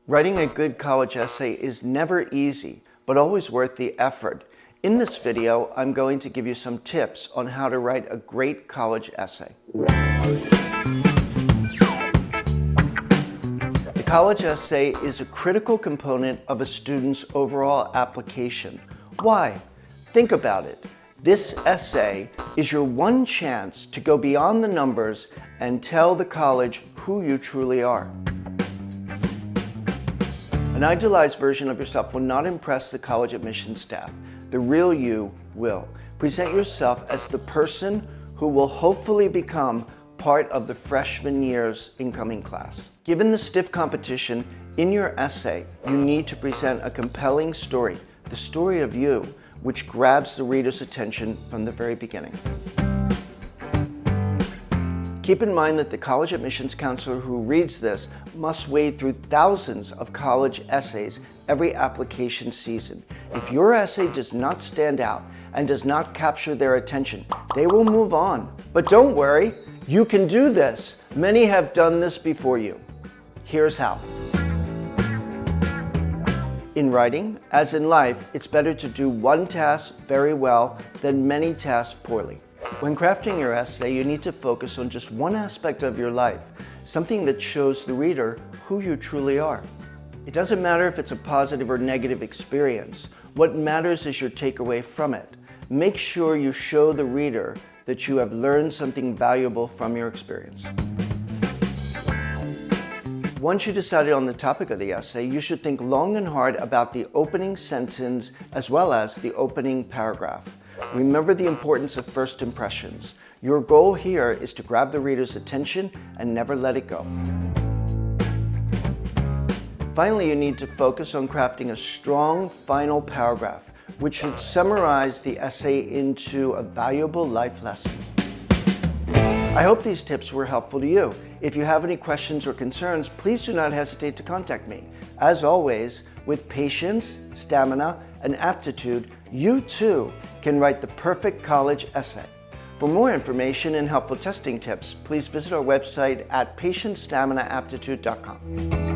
Writing a good college essay is never easy, but always worth the effort. In this video, I'm going to give you some tips on how to write a great college essay. The college essay is a critical component of a student's overall application. Why? Think about it. This essay is your one chance to go beyond the numbers and tell the college who you truly are. An idealized version of yourself will not impress the college admissions staff. The real you will. Present yourself as the person who will hopefully become part of the freshman year's incoming class. Given the stiff competition, in your essay, you need to present a compelling story, the story of you, which grabs the reader's attention from the very beginning. Keep in mind that the college admissions counselor who reads this must wade through thousands of college essays every application season. If your essay does not stand out and does not capture their attention, they will move on. But don't worry, you can do this. Many have done this before you. Here's how. In writing, as in life, it's better to do one task very well than many tasks poorly. When crafting your essay, you need to focus on just one aspect of your life, something that shows the reader who you truly are. It doesn't matter if it's a positive or negative experience. What matters is your takeaway from it. Make sure you show the reader that you have learned something valuable from your experience. Once you decided on the topic of the essay, you should think long and hard about the opening sentence as well as the opening paragraph. Remember the importance of first impressions. Your goal here is to grab the reader's attention and never let it go. Finally, you need to focus on crafting a strong final paragraph, which should summarize the essay into a valuable life lesson. I hope these tips were helpful to you. If you have any questions or concerns, please do not hesitate to contact me. As always, with patience, stamina, and aptitude, you too can write the perfect college essay. For more information and helpful testing tips, please visit our website at patientestaminaaptitude.com.